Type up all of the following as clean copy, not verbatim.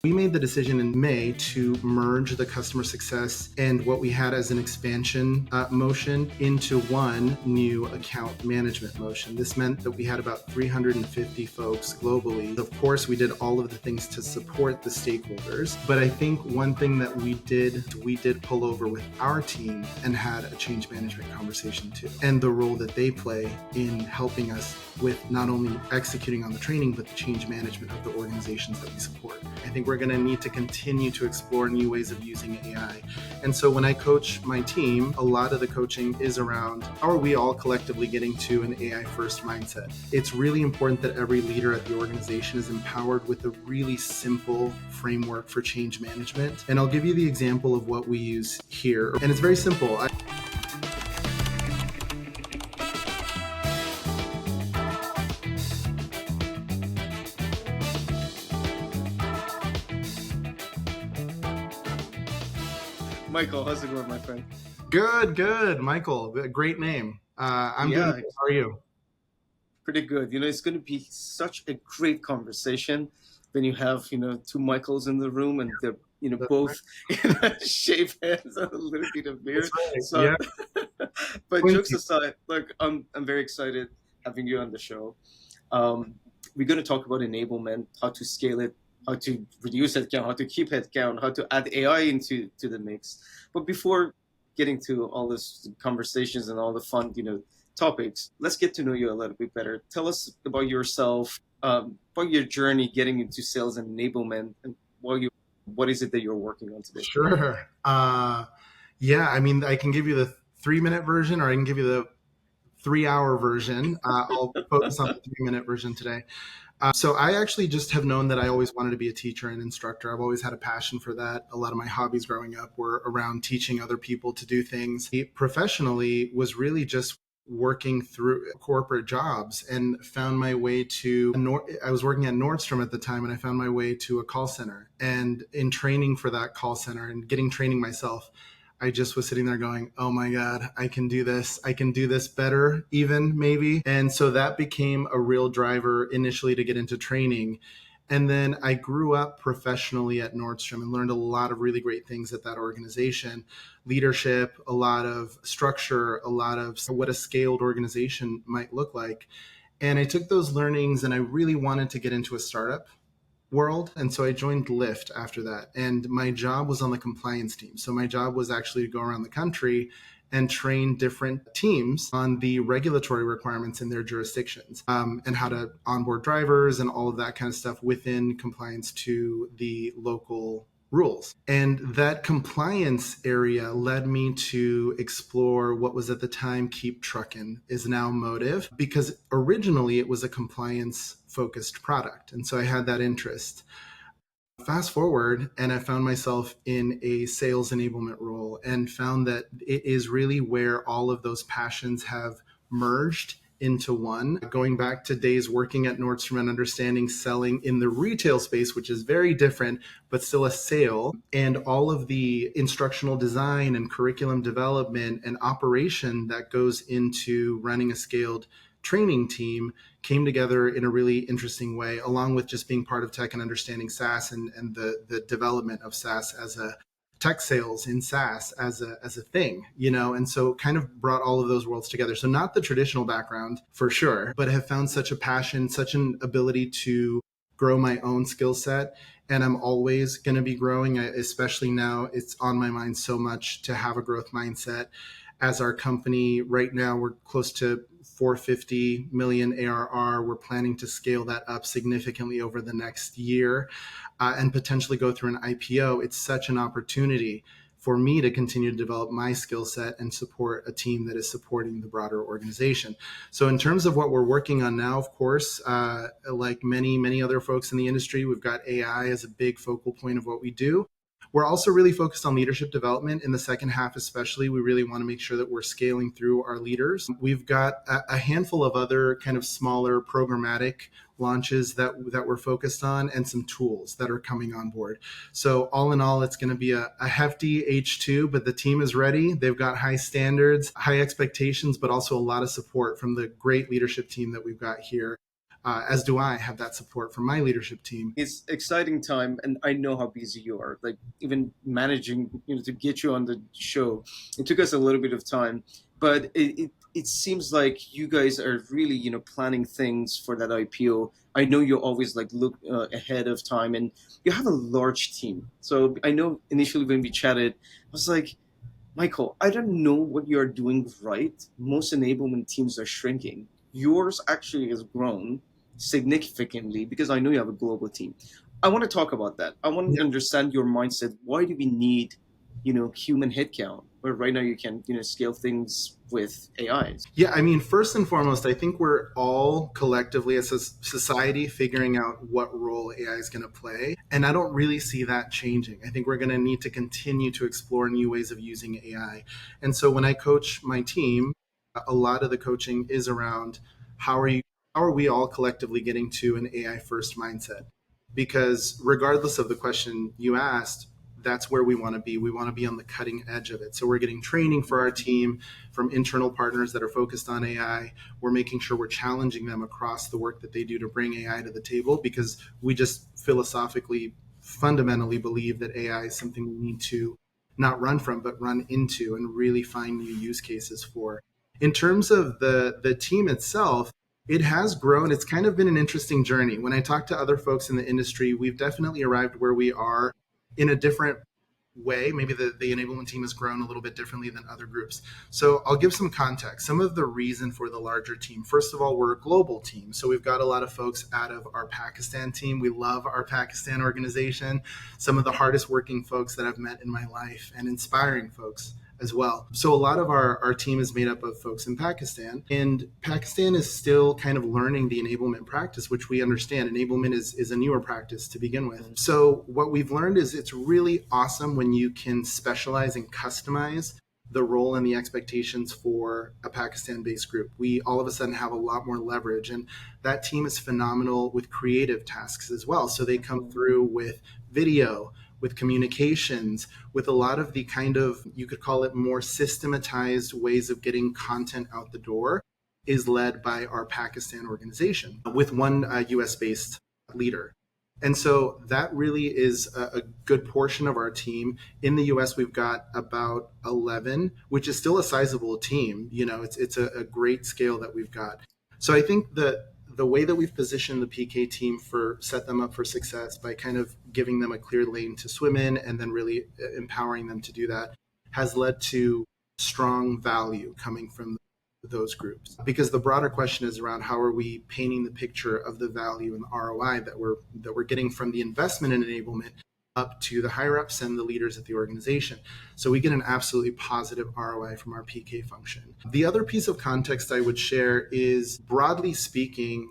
We made the decision in May to merge the customer success and what we had as an expansion motion into one new account management motion. This meant that we had about 350 folks globally. Of course, we did all of the things to support the stakeholders, but I think one thing that we did pull over with our team and had a change management conversation too, and the role that they play in helping us with not only executing on the training, but the change management of the organizations that we support. I think we're going to need to continue to explore new ways of using AI. And so when I coach my team, a lot of the coaching is around how are we all collectively getting to an AI first mindset. It's really important that every leader at the organization is empowered with a really simple framework for change management. And I'll give you the example of what we use here. And it's very simple. Michael, how's it going, my friend? Good. Michael, great name. I'm doing good. How are you? Pretty good. It's going to be such a great conversation when you have, two Michaels in the room and they're, both shave heads and a little bit of beard. Right. So, yeah. But jokes aside, look, I'm very excited having you on the show. We're going to talk about enablement, how to scale it, how to reduce headcount, how to keep headcount, how to add AI into the mix. But before getting to all this conversations and all the fun, topics, let's get to know you a little bit better. Tell us about yourself, about your journey getting into sales and enablement, and what is it that you're working on today? Sure. I can give you the 3-minute version, or I can give you the 3-hour version. I'll focus on the 3-minute version today. So I actually just have known that I always wanted to be a teacher and instructor. I've always had a passion for that. A lot of my hobbies growing up were around teaching other people to do things. Professionally was really just working through corporate jobs and found my way to, I was working at Nordstrom at the time, and I found my way to a call center. And in training for that call center and getting training myself, I just was sitting there going, oh my God, I can do this. I can do this better, even maybe. And so that became a real driver initially to get into training. And then I grew up professionally at Nordstrom and learned a lot of really great things at that organization. Leadership, a lot of structure, a lot of what a scaled organization might look like. And I took those learnings and I really wanted to get into a startup world. And so I joined Lyft after that. And my job was on the compliance team. So my job was actually to go around the country and train different teams on the regulatory requirements in their jurisdictions, and how to onboard drivers and all of that kind of stuff within compliance to the local rules. And that compliance area led me to explore what was at the time Keep Truckin', is now Motive, because originally it was a compliance focused product. And so I had that interest. Fast forward, and I found myself in a sales enablement role and found that it is really where all of those passions have merged into one. Going back to days working at Nordstrom and understanding selling in the retail space, which is very different, but still a sale, and all of the instructional design and curriculum development and operation that goes into running a scaled training team came together in a really interesting way, along with just being part of tech and understanding SaaS and the development of SaaS as a tech sales in SaaS as a thing, and so kind of brought all of those worlds together. So not the traditional background for sure, but have found such a passion, such an ability to grow my own skill set. And I'm always going to be growing, especially now it's on my mind so much to have a growth mindset. As our company right now, we're close to 450 million ARR. We're planning to scale that up significantly over the next year and potentially go through an IPO. It's such an opportunity for me to continue to develop my skill set and support a team that is supporting the broader organization. So in terms of what we're working on now, of course, like many other folks in the industry, we've got AI as a big focal point of what we do. We're also really focused on leadership development in the second half, especially. We really want to make sure that we're scaling through our leaders. We've got a handful of other kind of smaller programmatic launches that we're focused on, and some tools that are coming on board. So all in all, it's going to be a hefty H2, but the team is ready. They've got high standards, high expectations, but also a lot of support from the great leadership team that we've got here. as do I have that support from my leadership team. It's exciting time, and I know how busy you are. Like even managing, to get you on the show, it took us a little bit of time, but it seems like you guys are really planning things for that IPO. I know you always like look ahead of time, and you have a large team. So I know initially when we chatted, I was like, Michael, I don't know what you're doing right. Most enablement teams are shrinking. Yours actually has grown significantly because I know you have a global team. I want to talk about that. I want to understand your mindset. Why do we need, human headcount? Where right now you can, scale things with AI. Yeah, I mean, first and foremost, I think we're all collectively as a society figuring out what role AI is going to play. And I don't really see that changing. I think we're going to need to continue to explore new ways of using AI. And so when I coach my team, a lot of the coaching is around how are you how are we all collectively getting to an AI first mindset? Because regardless of the question you asked, that's where we want to be. We want to be on the cutting edge of it. So we're getting training for our team from internal partners that are focused on AI. We're making sure we're challenging them across the work that they do to bring AI to the table because we just philosophically, fundamentally believe that AI is something we need to not run from, but run into and really find new use cases for. In terms of the team itself, it has grown. It's kind of been an interesting journey. When I talk to other folks in the industry, we've definitely arrived where we are in a different way. Maybe the enablement team has grown a little bit differently than other groups. So I'll give some context. Some of the reason for the larger team. First of all, we're a global team. So we've got a lot of folks out of our Pakistan team. We love our Pakistan organization. Some of the hardest working folks that I've met in my life and inspiring folks as well. So a lot of our team is made up of folks in Pakistan, and Pakistan is still kind of learning the enablement practice, which we understand. Enablement is a newer practice to begin with. So what we've learned is it's really awesome when you can specialize and customize the role and the expectations for a Pakistan-based group. We all of a sudden have a lot more leverage, and that team is phenomenal with creative tasks as well. So they come through with video, with communications, with a lot of the kind of, you could call it more systematized ways of getting content out the door is led by our Pakistan organization with one US based leader. And so that really is a good portion of our team. In the US, we've got about 11, which is still a sizable team. It's a great scale that we've got. So I think that the way that we've positioned the PK team for set them up for success by kind of giving them a clear lane to swim in and then really empowering them to do that has led to strong value coming from those groups. Because the broader question is around how are we painting the picture of the value and the ROI that we're getting from the investment in enablement up to the higher ups and the leaders at the organization. So we get an absolutely positive ROI from our PK function. The other piece of context I would share is, broadly speaking,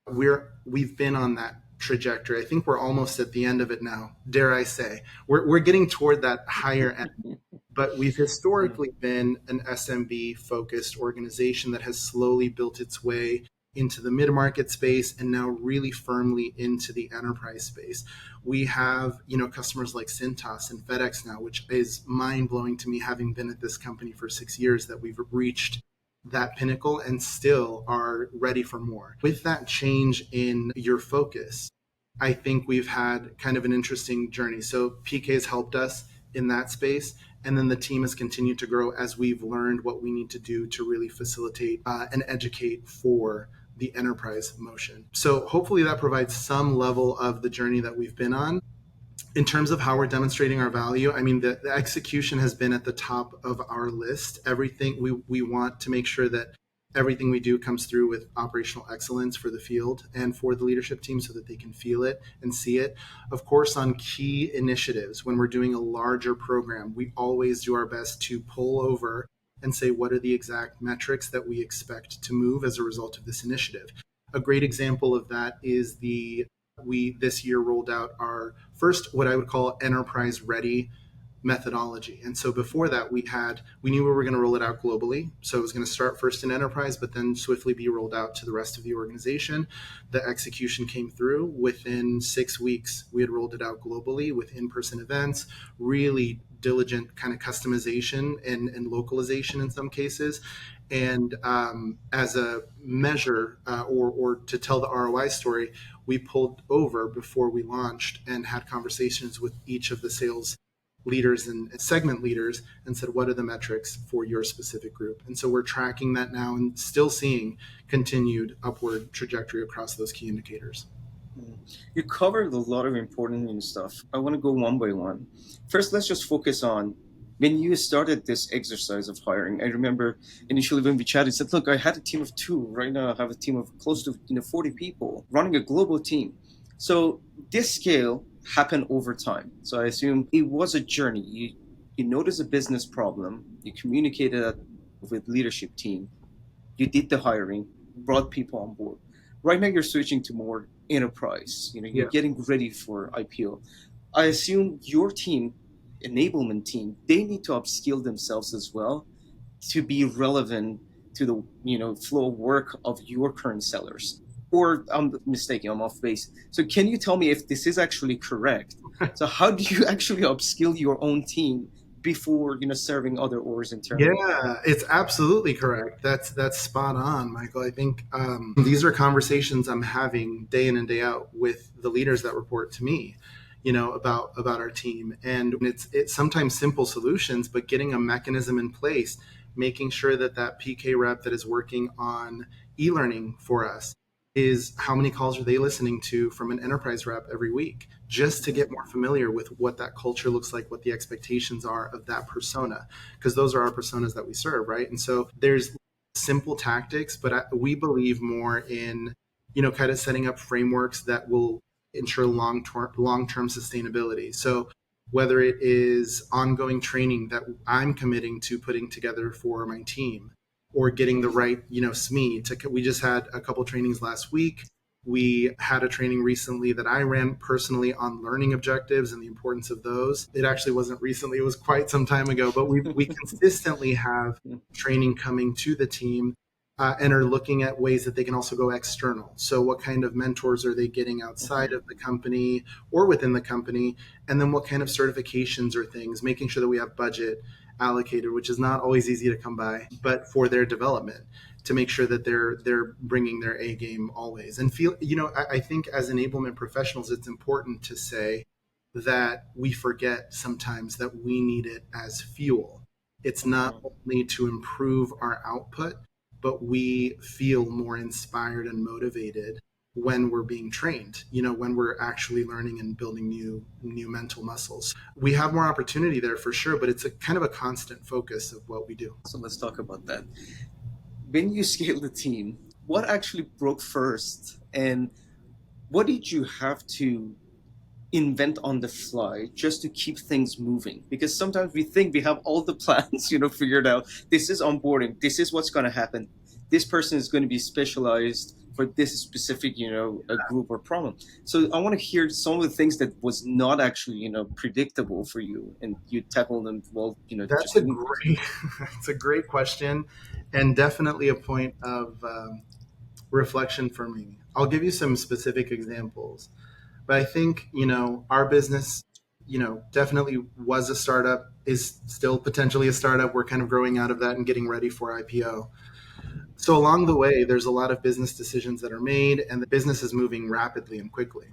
we've been on that trajectory. I think we're almost at the end of it now, dare I say. We're getting toward that higher end. But we've historically been an SMB focused organization that has slowly built its way into the mid-market space and now really firmly into the enterprise space. We have, customers like Cintas and FedEx now, which is mind-blowing to me, having been at this company for 6 years, that we've reached that pinnacle and still are ready for more. With that change in your focus, I think we've had kind of an interesting journey. So PK has helped us in that space. And then the team has continued to grow as we've learned what we need to do to really facilitate and educate for the enterprise motion. So hopefully that provides some level of the journey that we've been on. In terms of how we're demonstrating our value, I mean, the execution has been at the top of our list. Everything we want to make sure that everything we do comes through with operational excellence for the field and for the leadership team so that they can feel it and see it. Of course, on key initiatives, when we're doing a larger program, we always do our best to pull over and say, what are the exact metrics that we expect to move as a result of this initiative? A great example of that is we this year rolled out our first, what I would call enterprise ready methodology. And so before that, we knew we were going to roll it out globally. So it was going to start first in enterprise, but then swiftly be rolled out to the rest of the organization. The execution came through within 6 weeks. We had rolled it out globally with in-person events, really diligent kind of customization and localization in some cases. And as a measure or to tell the ROI story, we pulled over before we launched and had conversations with each of the sales leaders and segment leaders and said, what are the metrics for your specific group? And so we're tracking that now and still seeing continued upward trajectory across those key indicators. You covered a lot of important stuff. I want to go one by one. First, let's just focus on when you started this exercise of hiring. I remember initially when we chatted, said, "Look, I had a team of two. Right now, I have a team of close to 40 people running a global team." So this scale happened over time. So I assume it was a journey. You noticed a business problem. You communicated that with leadership team. You did the hiring, brought people on board. Right now, you're switching to more enterprise. You're Yeah. getting ready for IPO. I assume your team, enablement team, they need to upskill themselves as well to be relevant to the flow of work of your current sellers. Or I'm mistaken, I'm off base. So can you tell me if this is actually correct? So how do you actually upskill your own team before serving other orders internally? Yeah, it's absolutely correct. That's spot on, Michael. I think these are conversations I'm having day in and day out with the leaders that report to me, about our team. And it's sometimes simple solutions, but getting a mechanism in place, making sure that PK rep that is working on e-learning for us is how many calls are they listening to from an enterprise rep every week, just to get more familiar with what that culture looks like, what the expectations are of that persona, because those are our personas that we serve, right? And so there's simple tactics, but we believe more in, kind of setting up frameworks that will ensure long-term sustainability. So whether it is ongoing training that I'm committing to putting together for my team, or getting the right, SME to, we just had a couple trainings last week. We had a training recently that I ran personally on learning objectives and the importance of those. It actually wasn't recently, it was quite some time ago, but we consistently have training coming to the team and are looking at ways that they can also go external. So what kind of mentors are they getting outside of the company or within the company? And then what kind of certifications or things, making sure that we have budget allocated, which is not always easy to come by, but for their development, to make sure that they're bringing their A game always. And feel, I think as enablement professionals, it's important to say that we forget sometimes that we need it as fuel. It's not only to improve our output, but we feel more inspired and motivated when we're being trained, when we're actually learning and building new mental muscles. We have more opportunity there for sure, but it's a kind of a constant focus of what we do. So let's talk about that. When you scale the team, what actually broke first, and what did you have to invent on the fly just to keep things moving? Because sometimes we think we have all the plans, figured out. This is onboarding. This is what's going to happen. This person is going to be specialized for this specific, a group or problem. So I want to hear some of the things that was not actually, predictable for you, and you tackle them well, That's just a doing things. great, it's a great question, and definitely a point of reflection for me. I'll give you some specific examples. But I think, our business, definitely was a startup, is still potentially a startup. We're kind of growing out of that and getting ready for IPO. So along the way, there's a lot of business decisions that are made, and the business is moving rapidly and quickly.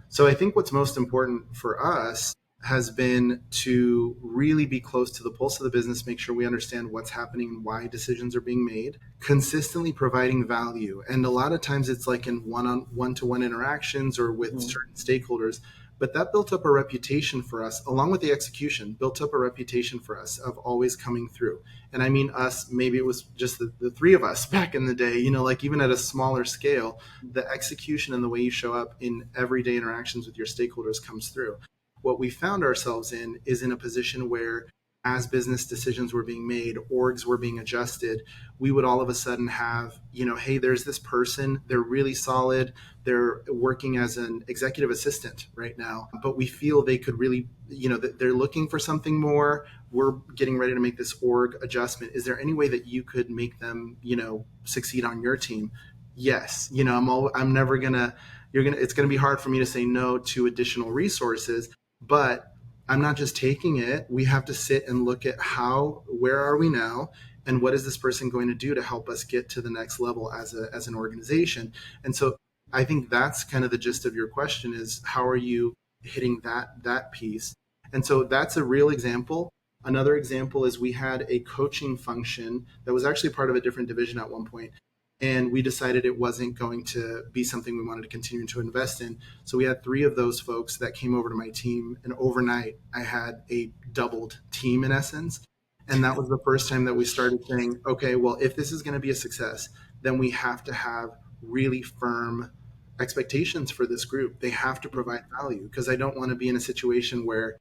So I think what's most important for us has been to really be close to the pulse of the business, make sure we understand what's happening and why decisions are being made, consistently providing value. And a lot of times it's like in one-to-one interactions or with certain stakeholders. But that built up a reputation for us, along with the execution, built up a reputation for us of always coming through. And I mean us, maybe it was just the three of us back in the day, like even at a smaller scale, the execution and the way you show up in everyday interactions with your stakeholders comes through. What we found ourselves in is in a position where as business decisions were being made, orgs were being adjusted, we would all of a sudden have, hey, there's this person, they're really solid, they're working as an executive assistant right now, but we feel they could really, they're looking for something more. We're getting ready to make this org adjustment. Is there any way that you could make them, succeed on your team? Yes. I'm never gonna, it's gonna be hard for me to say no to additional resources, but I'm not just taking it. We have to sit and look at where are we now, and what is this person going to do to help us get to the next level as an organization. And so I think that's kind of the gist of your question, is how are you hitting that piece. And so that's a real example. Another example is we had a coaching function that was actually part of a different division at one point, and we decided it wasn't going to be something we wanted to continue to invest in. So we had 3 of those folks that came over to my team, and overnight I had a doubled team in essence. And that was the first time that we started saying, okay, well, if this is going to be a success, then we have to have really firm expectations for this group. They have to provide value, because I don't want to be in a situation where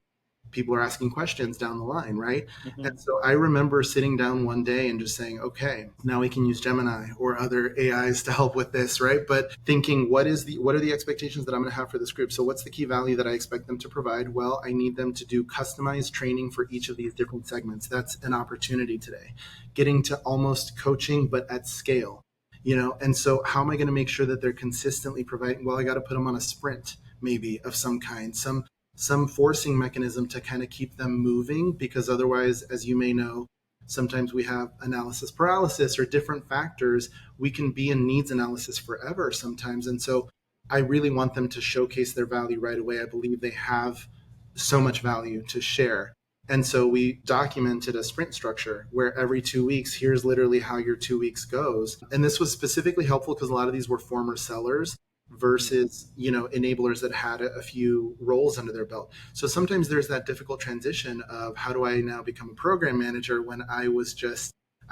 people are asking questions down the line, right? Mm-hmm. And so I remember sitting down one day and just saying, okay, now we can use Gemini or other AIs to help with this, right? But thinking, what are the expectations that I'm going to have for this group? So what's the key value that I expect them to provide? Well, I need them to do customized training for each of these different segments. That's an opportunity today. Getting to almost coaching, but at scale. And so how am I going to make sure that they're consistently providing? Well, I got to put them on a sprint, maybe, of some kind, some forcing mechanism to kind of keep them moving, because otherwise, as you may know, sometimes we have analysis paralysis or different factors. We can be in needs analysis forever sometimes. And so I really want them to showcase their value right away. I believe they have so much value to share. And so we documented a sprint structure where every 2 weeks, here's literally how your 2 weeks goes. And this was specifically helpful because a lot of these were former sellers versus enablers that had a few roles under their belt. So sometimes there's that difficult transition of, how do I now become a program manager when I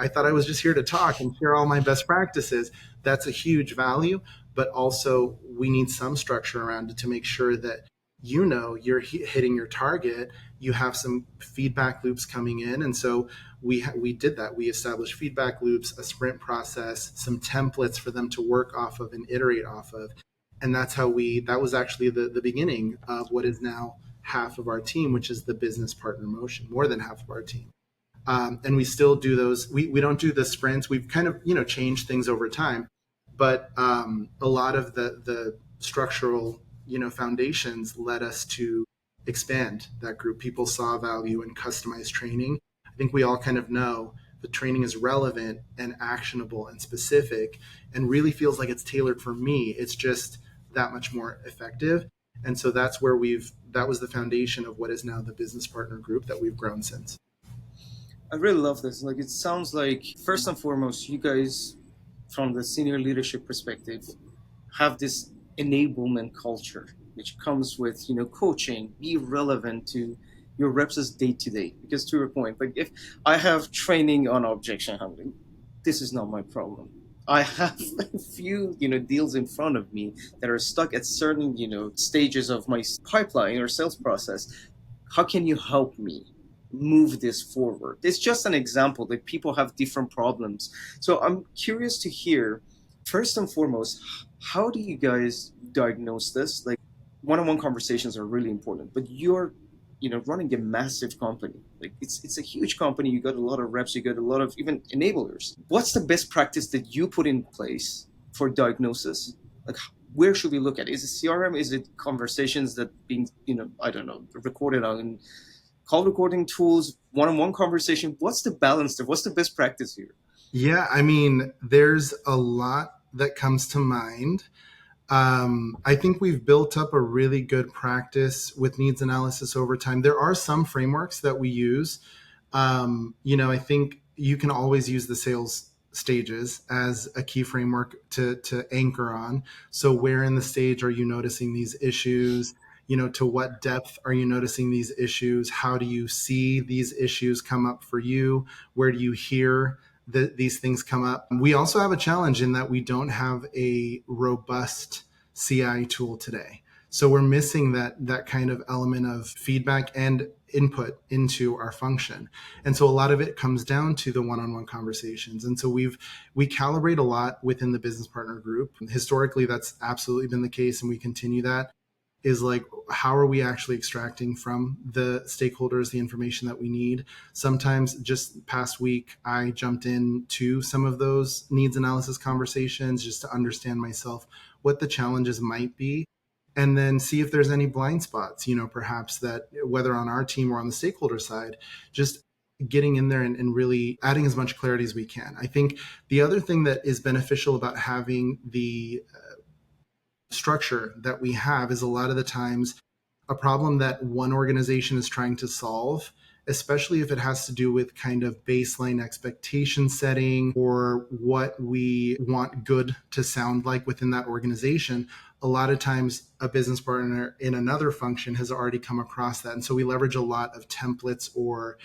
thought I was just here to talk and share all my best practices. That's a huge value, but also we need some structure around it to make sure that you're hitting your target. You have some feedback loops coming in. And so we did that. We established feedback loops, a sprint process, some templates for them to work off of and iterate off of. And that was actually the beginning of what is now half of our team, which is the business partner motion, more than half of our team. And we still do those. We don't do the sprints. We've kind of, changed things over time, but a lot of the structural, foundations led us to expand that group. People saw value in customized training. I think we all kind of know the training is relevant and actionable and specific and really feels like it's tailored for me. It's just that much more effective. And so that's where that was the foundation of what is now the business partner group that we've grown since. I really love this. Like, it sounds like, first and foremost, you guys, from the senior leadership perspective, have this enablement culture, which comes with, coaching, be relevant to your reps' day to day. Because to your point, like, if I have training on objection handling, this is not my problem. I have a few, deals in front of me that are stuck at certain, stages of my pipeline or sales process. How can you help me move this forward? It's just an example that people have different problems. So I'm curious to hear, first and foremost, how do you guys diagnose this? Like, one-on-one conversations are really important, but you're running a massive company. Like, it's a huge company. You got a lot of reps, you got a lot of even enablers. What's the best practice that you put in place for diagnosis? Like, where should we look at? Is it CRM? Is it conversations that being, I don't know, recorded on call recording tools, one-on-one conversation? What's the balance there? What's the best practice here? Yeah, I mean, there's a lot that comes to mind. I think we've built up a really good practice with needs analysis over time. There are some frameworks that we use. I think you can always use the sales stages as a key framework to anchor on. So where in the stage are you noticing these issues? To what depth are you noticing these issues? How do you see these issues come up for you? Where do you hear these things come up? We also have a challenge in that we don't have a robust CI tool today. So we're missing that kind of element of feedback. And input into our function. And so a lot of it comes down to the one-on-one conversations. And so we calibrate a lot within the business partner group. Historically, that's absolutely been the case, and we continue that. Is like, how are we actually extracting from the stakeholders the information that we need? Sometimes, just past week, I jumped into some of those needs analysis conversations just to understand myself what the challenges might be, and then see if there's any blind spots, perhaps that, whether on our team or on the stakeholder side, just getting in there and really adding as much clarity as we can. I think the other thing that is beneficial about having the structure that we have is a lot of the times a problem that one organization is trying to solve, especially if it has to do with kind of baseline expectation setting or what we want good to sound like within that organization. A lot of times a business partner in another function has already come across that. And so we leverage a lot of templates or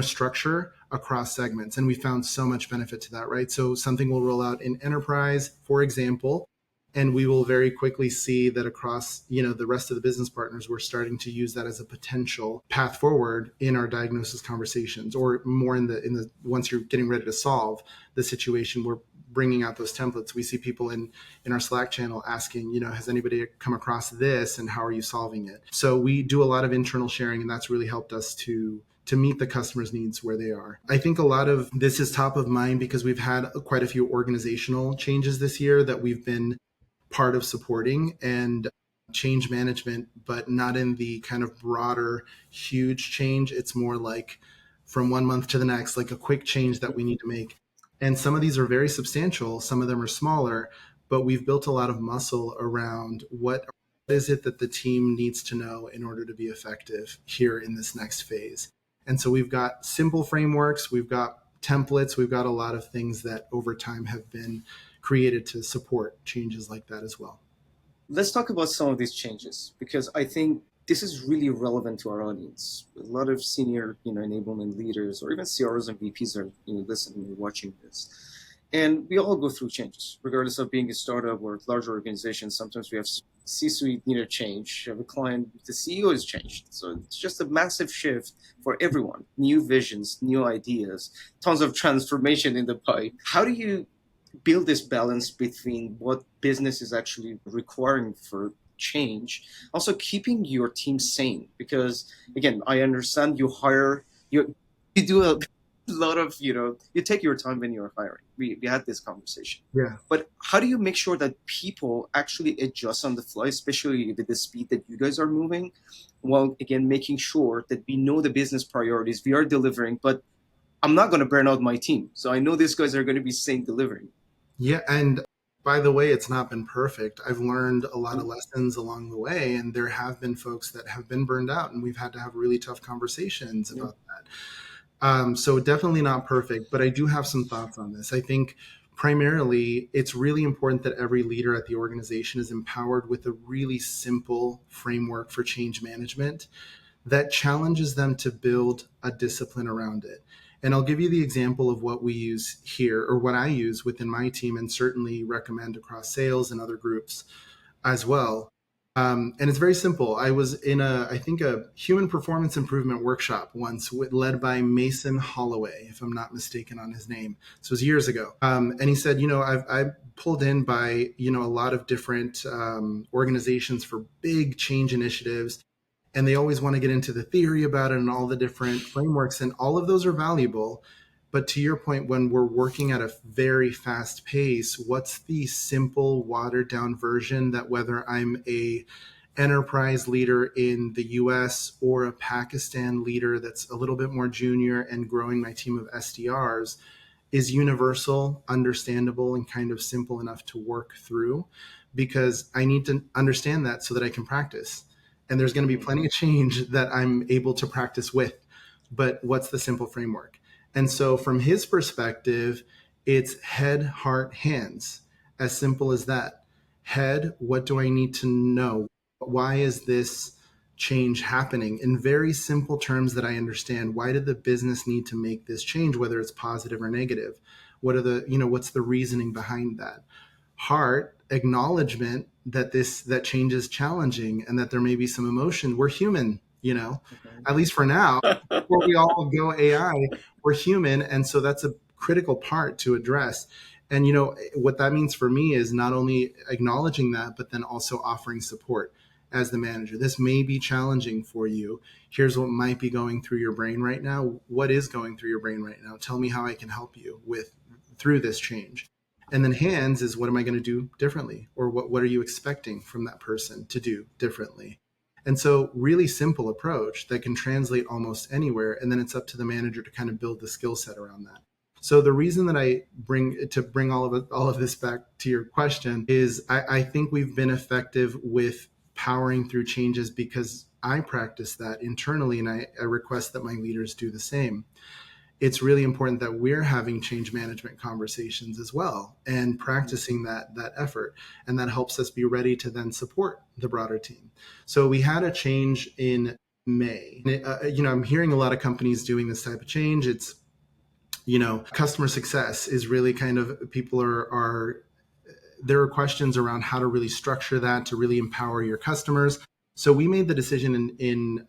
structure across segments. And we found so much benefit to that, right? So something will roll out in enterprise, for example, and we will very quickly see that across the rest of the business partners, we're starting to use that as a potential path forward in our diagnosis conversations, or more in the once you're getting ready to solve the situation, we're bringing out those templates. We see people in our Slack channel asking, has anybody come across this and how are you solving it? So we do a lot of internal sharing, and that's really helped us to meet the customer's needs where they are. I think a lot of this is top of mind because we've had quite a few organizational changes this year that we've been part of supporting, and change management, but not in the kind of broader, huge change. It's more like from one month to the next, like a quick change that we need to make. And some of these are very substantial, some of them are smaller, but we've built a lot of muscle around what is it that the team needs to know in order to be effective here in this next phase. And so we've got simple frameworks, we've got templates, we've got a lot of things that over time have been created to support changes like that as well. Let's talk about some of these changes, because I think this is really relevant to our audience. A lot of senior, enablement leaders or even CROs and VPs are, listening and watching this. And we all go through changes, regardless of being a startup or a large organization. Sometimes we have C-suite, change. You have a client, the CEO has changed. So it's just a massive shift for everyone. New visions, new ideas, tons of transformation in the pipe. How do you build this balance between what business is actually requiring for change, also keeping your team sane? Because again, I understand you do a lot of, you take your time when you're hiring. We had this conversation. Yeah. But how do you make sure that people actually adjust on the fly, especially with the speed that you guys are moving, while again making sure that we know the business priorities we are delivering, but I'm not going to burn out my team. So I know these guys are going to be sane delivering. Yeah. And by the way, it's not been perfect. I've learned a lot of lessons along the way, and there have been folks that have been burned out, and we've had to have really tough conversations about that. So definitely not perfect, but I do have some thoughts on this. I think primarily it's really important that every leader at the organization is empowered with a really simple framework for change management that challenges them to build a discipline around it. And I'll give you the example of what we use here, or what I use within my team, and certainly recommend across sales and other groups as well. And it's very simple. I was in I think a human performance improvement workshop once led by Mason Holloway, if I'm not mistaken on his name. So it was years ago. And he said, I've pulled in by, a lot of different organizations for big change initiatives. And they always want to get into the theory about it and all the different frameworks, and all of those are valuable. But to your point, when we're working at a very fast pace, what's the simple, watered down version that, whether I'm a enterprise leader in the US or a Pakistan leader that's a little bit more junior and growing my team of SDRs, is universal, understandable, and kind of simple enough to work through? Because I need to understand that so that I can practice. And there's going to be plenty of change that I'm able to practice with. But what's the simple framework? And so from his perspective, it's head, heart, hands. As simple as that. Head, what do I need to know? Why is this change happening? In very simple terms that I understand. Why did the business need to make this change, whether it's positive or negative? What are the, what's the reasoning behind that? Heart, acknowledgement that that change is challenging and that there may be some emotion. We're human. at least for now. Before we all go AI, we're human. And so that's a critical part to address. And, what that means for me is not only acknowledging that, but then also offering support as the manager. This may be challenging for you. Here's what might be going through your brain right now. What is going through your brain right now? Tell me how I can help you through this change. And then hands is, what am I going to do differently? Or what are you expecting from that person to do differently? And so really simple approach that can translate almost anywhere. And then it's up to the manager to kind of build the skill set around that. So the reason that I bring all of this back to your question is I think we've been effective with powering through changes because I practice that internally, and I request that my leaders do the same. It's really important that we're having change management conversations as well and practicing that effort. And that helps us be ready to then support the broader team. So we had a change in May. I'm hearing a lot of companies doing this type of change. It's, customer success is really kind of, there are questions around how to really structure that to really empower your customers. So we made the decision in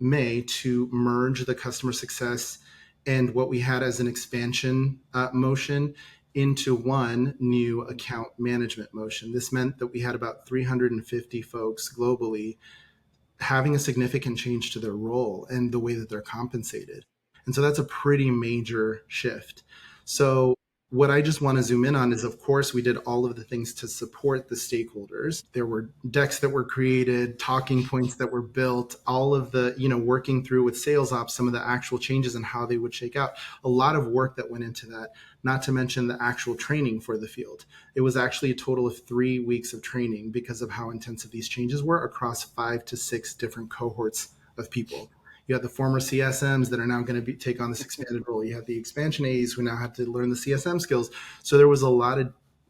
May to merge the customer success and what we had as an expansion motion into one new account management motion. This meant that we had about 350 folks globally having a significant change to their role and the way that they're compensated. And so that's a pretty major shift. So what I just want to zoom in on is, of course, we did all of the things to support the stakeholders. There were decks that were created, talking points that were built, all of the, working through with sales ops, some of the actual changes and how they would shake out. A lot of work that went into that, not to mention the actual training for the field. It was actually a total of 3 weeks of training because of how intensive these changes were across 5 to 6 different cohorts of people. You have the former CSMs that are now going to take on this expanded role. You have the expansion A's who now have to learn the CSM skills. So there was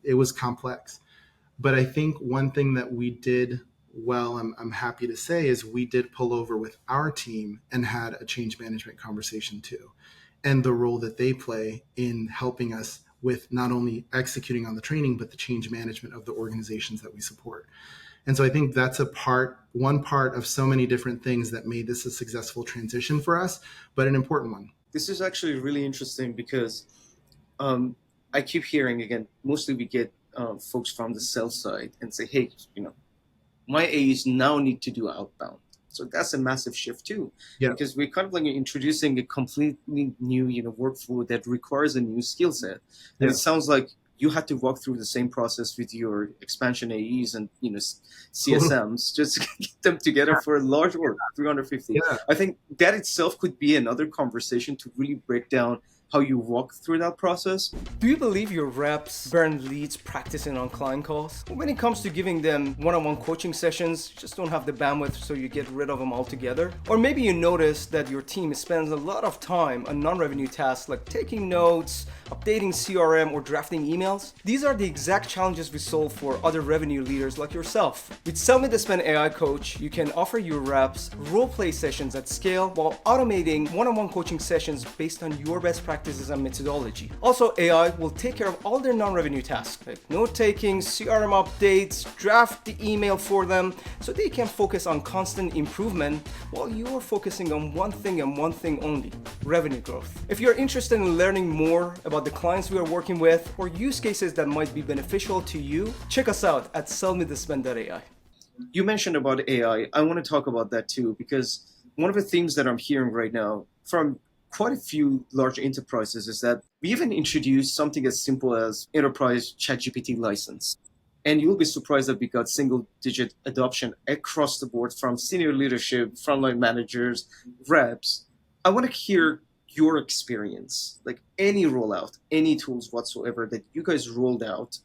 it was complex. But I think one thing that we did well, I'm happy to say, is we did pull over with our team and had a change management conversation too. And the role that they play in helping us with not only executing on the training, but the change management of the organizations that we support. And so I think that's one part of so many different things that made this a successful transition for us, but an important one. This is actually really interesting because I keep hearing, again, mostly we get folks from the sales side and say, hey, my A's now need to do outbound. So that's a massive shift too, because we're kind of like introducing a completely new, workflow that requires a new skill set. And it sounds like you had to walk through the same process with your expansion AEs and CSMs, just to get them together for a large work, 350. Yeah. I think that itself could be another conversation to really break down how you walk through that process. Do you believe your reps burn leads practicing on client calls? When it comes to giving them one-on-one coaching sessions, you just don't have the bandwidth, so you get rid of them altogether? Or maybe you notice that your team spends a lot of time on non-revenue tasks like taking notes, updating CRM, or drafting emails. These are the exact challenges we solve for other revenue leaders like yourself. With SellMeThisPen AI Coach, you can offer your reps role-play sessions at scale while automating one-on-one coaching sessions based on your best practices and methodology. Also, AI will take care of all their non-revenue tasks, like note-taking, CRM updates, draft the email for them, so they can focus on constant improvement while you're focusing on one thing and one thing only: revenue growth. If you're interested in learning more about the clients we are working with or use cases that might be beneficial to you, check us out at SellMeThisPen AI. You mentioned about AI. I want to talk about that too, because one of the themes that I'm hearing right now from quite a few large enterprises is that we even introduced something as simple as enterprise ChatGPT license. And you'll be surprised that we got single-digit adoption across the board from senior leadership, frontline managers, reps. I want to hear your experience, like any rollout, any tools whatsoever that you guys rolled out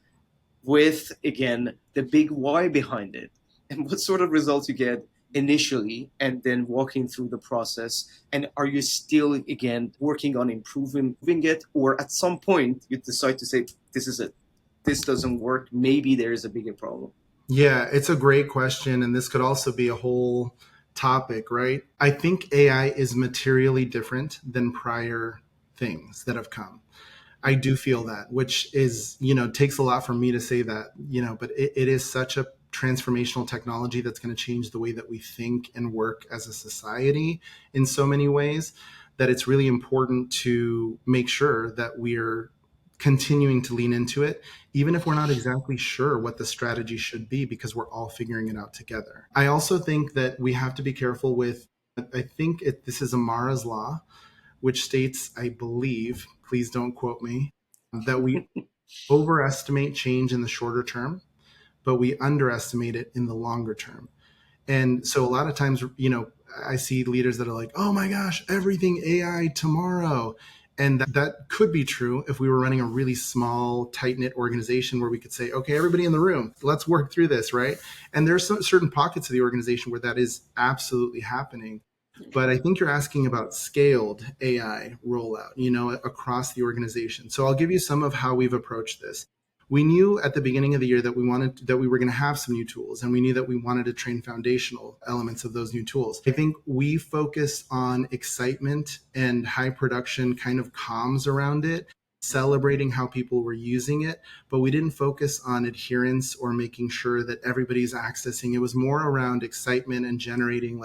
with, again, the big why behind it, and what sort of results you get initially, and then walking through the process. And are you still, again, working on improving it, or at some point you decide to say, this is it, this doesn't work, maybe there is a bigger problem? Yeah, it's a great question. And this could also be a whole topic, right? I think AI is materially different than prior things that have come. I do feel that, which is, takes a lot for me to say that, but it is such a transformational technology that's going to change the way that we think and work as a society in so many ways, that it's really important to make sure that we're continuing to lean into it, even if we're not exactly sure what the strategy should be, because we're all figuring it out together. I also think that we have to be careful with, this is Amara's law, which states, I believe, please don't quote me, that we overestimate change in the shorter term, but we underestimate it in the longer term. And so a lot of times, I see leaders that are like, oh my gosh, everything AI tomorrow. And that could be true if we were running a really small, tight-knit organization where we could say, okay, everybody in the room, let's work through this, right? And there's certain pockets of the organization where that is absolutely happening. But I think you're asking about scaled AI rollout, across the organization. So I'll give you some of how we've approached this. We knew at the beginning of the year that we were going to have some new tools, and we knew that we wanted to train foundational elements of those new tools. I think we focus on excitement and high production kind of comms around it, celebrating how people were using it, but we didn't focus on adherence or making sure that everybody's accessing. It was more around excitement and generating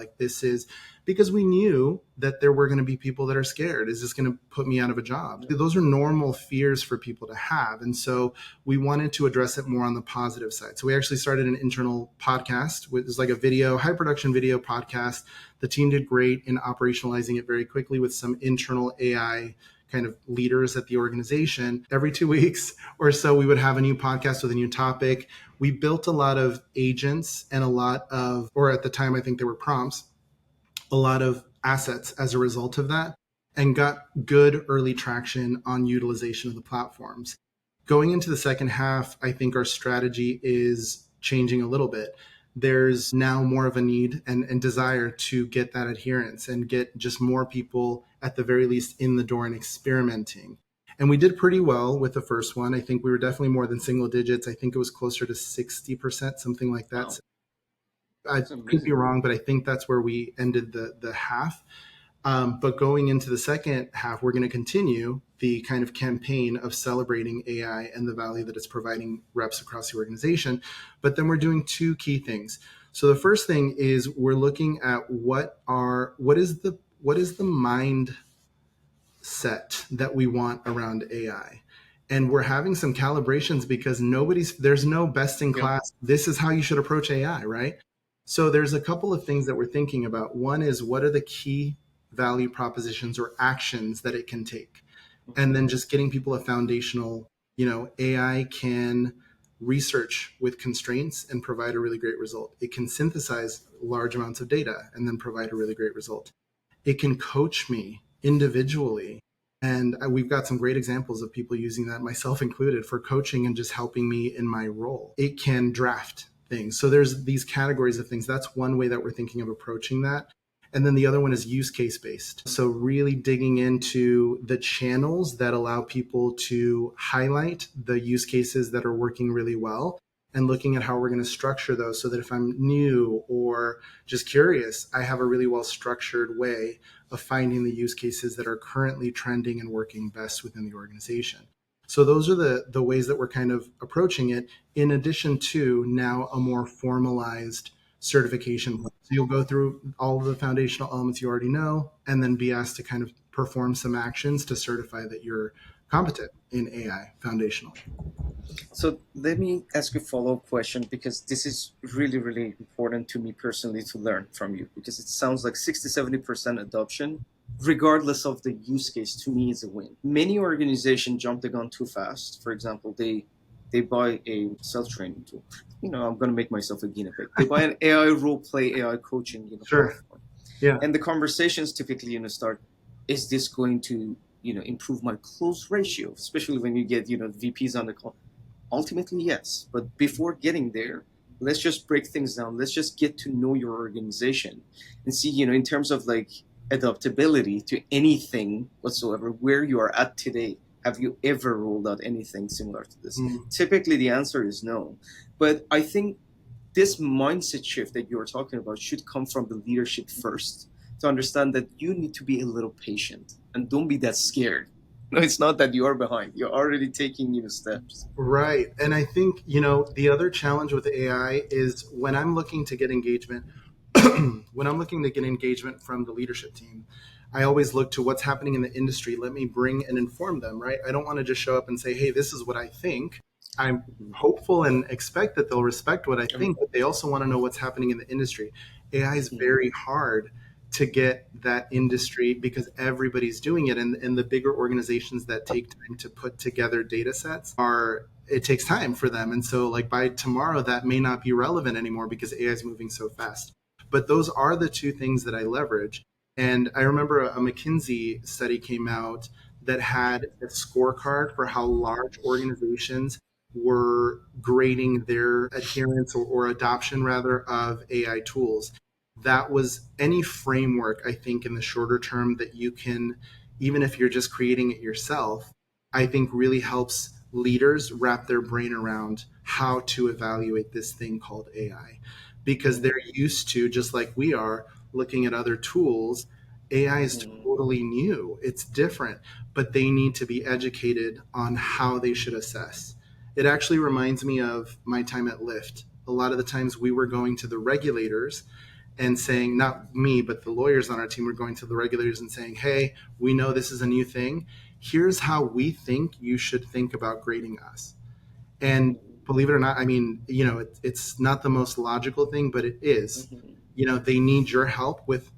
because we knew that there were going to be people that are scared. Is this going to put me out of a job? Those are normal fears for people to have. And so we wanted to address it more on the positive side. So we actually started an internal podcast, which is like a high production video podcast. The team did great in operationalizing it very quickly with some internal AI kind of leaders at the organization. Every 2 weeks or so, we would have a new podcast with a new topic. We built a lot of agents and or at the time, I think there were prompts, a lot of assets as a result of that, and got good early traction on utilization of the platforms. Going into the second half, I think our strategy is changing a little bit. There's now more of a need and desire to get that adherence and get just more people, at the very least, in the door and experimenting. And we did pretty well with the first one. I think we were definitely more than single digits. I think it was closer to 60%, something like that. Wow. I could be wrong, but I think that's where we ended the half. But going into the second half, we're going to continue the kind of campaign of celebrating AI and the value that it's providing reps across the organization. But then we're doing two key things. So the first thing is we're looking at what is the mindset that we want around AI. And we're having some calibrations because there's no best in class. This is how you should approach AI, right? So there's a couple of things that we're thinking about. One is, what are the key value propositions or actions that it can take? And then just getting people a foundational, AI can research with constraints and provide a really great result. It can synthesize large amounts of data and then provide a really great result. It can coach me individually. And we've got some great examples of people using that, myself included, for coaching and just helping me in my role. It can draft things. So there's these categories of things. That's one way that we're thinking of approaching that. And then the other one is use case based. So really digging into the channels that allow people to highlight the use cases that are working really well, and looking at how we're going to structure those so that if I'm new or just curious, I have a really well structured way of finding the use cases that are currently trending and working best within the organization. So those are the ways that we're kind of approaching it, in addition to now a more formalized certification. So you'll go through all of the foundational elements you already know, and then be asked to kind of perform some actions to certify that you're competent in AI foundationally. So let me ask you a follow-up question, because this is really, really important to me personally to learn from you, because it sounds like 60-70% adoption, regardless of the use case, to me is a win. Many organizations jump the gun too fast. For example, they buy a self-training tool. I'm going to make myself a guinea pig. They buy an AI role play, AI coaching Sure. platform. Yeah. And the conversations typically start, is this going to improve my close ratio, especially when you get VPs on the call? Ultimately, yes. But before getting there, let's just break things down. Let's just get to know your organization and see, in terms of like adaptability to anything whatsoever, where you are at today. Have you ever rolled out anything similar to this? Typically, the answer is no. But I think this mindset shift that you're talking about should come from the leadership first, to understand that you need to be a little patient and don't be that scared No, it's not that you're behind. You're already taking new steps. Right. And I think, the other challenge with AI is when I'm looking to get engagement, when I'm looking to get engagement from the leadership team, I always look to what's happening in the industry. Let me bring and inform them, right? I don't want to just show up and say, hey, this is what I think. I'm hopeful and expect that they'll respect what I think, but they also want to know what's happening in the industry. AI is very hard to get that industry because everybody's doing it. And the bigger organizations that take time to put together data sets it takes time for them. And so like by tomorrow, that may not be relevant anymore because AI is moving so fast. But those are the two things that I leverage. And I remember a McKinsey study came out that had a scorecard for how large organizations were grading their adherence or adoption rather of AI tools. That was any framework, I think, in the shorter term that you can, even if you're just creating it yourself, I think really helps leaders wrap their brain around how to evaluate this thing called AI. Because they're used to, just like we are, looking at other tools. AI is totally new, it's different, but they need to be educated on how they should assess. It actually reminds me of my time at Lyft. A lot of the times we were going to the regulators and saying, not me, but the lawyers on our team were going to the regulators and saying, hey, we know this is a new thing. Here's how we think you should think about grading us. And believe it or not, I mean, it's not the most logical thing, but it is. They need your help with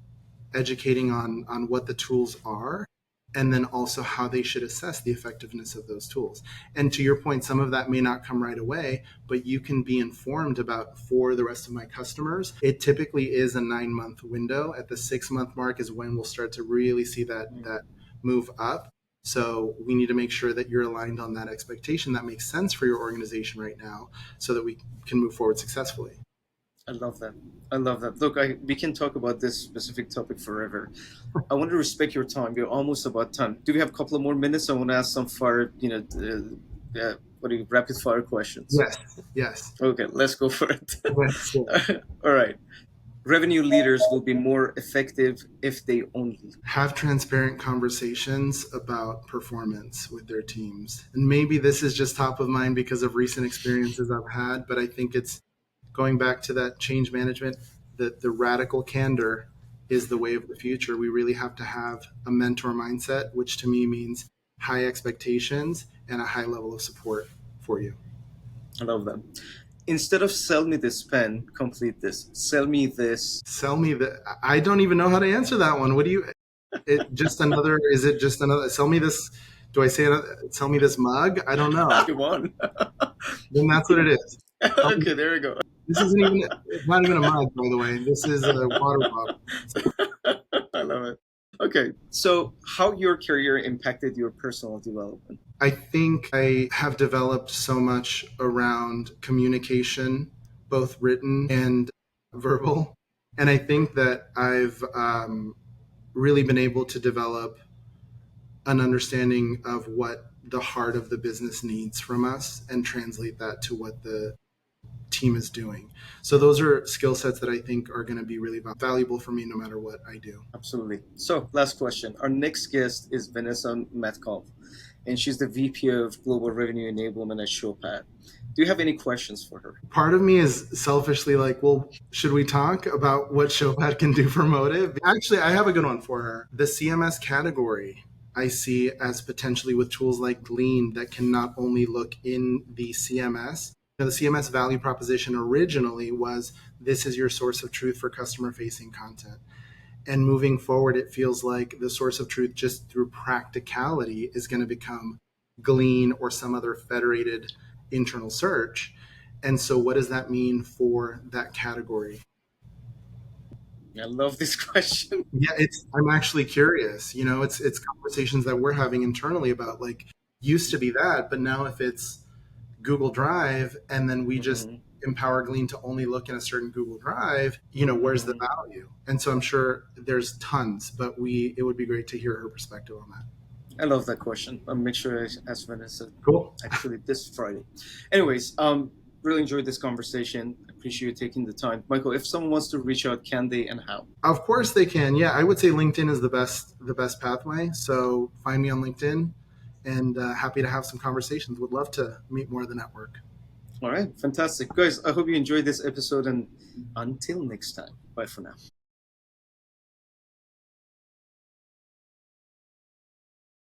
educating on what the tools are and then also how they should assess the effectiveness of those tools. And to your point, some of that may not come right away, but you can be informed about for the rest of my customers. It typically is a 9-month window. At the 6-month mark is when we'll start to really see that move up. So we need to make sure that you're aligned on that expectation that makes sense for your organization right now so that we can move forward successfully. I love that. I love that. Look, we can talk about this specific topic forever. I want to respect your time. We're almost about time. Do we have a couple of more minutes? I want to ask some rapid fire questions. Yes. Okay, let's go for it. Let's go. All right. Revenue leaders will be more effective if they only have transparent conversations about performance with their teams. And maybe this is just top of mind because of recent experiences I've had, but I think it's going back to that change management, the radical candor is the way of the future. We really have to have a mentor mindset, which to me means high expectations and a high level of support for you. I love that. Instead of sell me this pen, complete this. Sell me this. Sell me the. I don't even know how to answer that one. What do you? Is it just another? Sell me this? Do I say sell me this mug? I don't know. Come on. Then that's what it is. Okay, there we go. This isn't even. It's not even a mug, by the way. This is a water bottle. I love it. Okay, so how your career impacted your personal development? I think I have developed so much around communication, both written and verbal. And I think that I've really been able to develop an understanding of what the heart of the business needs from us and translate that to what the team is doing. So those are skill sets that I think are going to be really valuable for me no matter what I do. Absolutely. So last question. Our next guest is Vanessa Metcalf, and she's the VP of Global Revenue Enablement at Showpad. Do you have any questions for her? Part of me is selfishly like, well, should we talk about what Showpad can do for Motive? Actually, I have a good one for her. The CMS category I see as potentially with tools like Glean that can not only look in the CMS. The CMS value proposition originally was this is your source of truth for customer-facing content. And moving forward, it feels like the source of truth just through practicality is going to become Glean or some other federated internal search. And so what does that mean for that category? I love this question. Yeah, I'm actually curious. It's conversations that we're having internally about like used to be that, but now if it's Google Drive and then we just empower Glean to only look in a certain Google Drive, where's the value? And so I'm sure there's tons, but it would be great to hear her perspective on that. I love that question. I'll make sure I ask Vanessa. Cool. Actually, this Friday. Anyways, really enjoyed this conversation. Appreciate you taking the time. Michael, if someone wants to reach out, can they and how? Of course they can. Yeah, I would say LinkedIn is the best pathway. So find me on LinkedIn. and happy to have some conversations. Would love to meet more of the network. All right, fantastic. Guys, I hope you enjoyed this episode, and until next time, bye for now.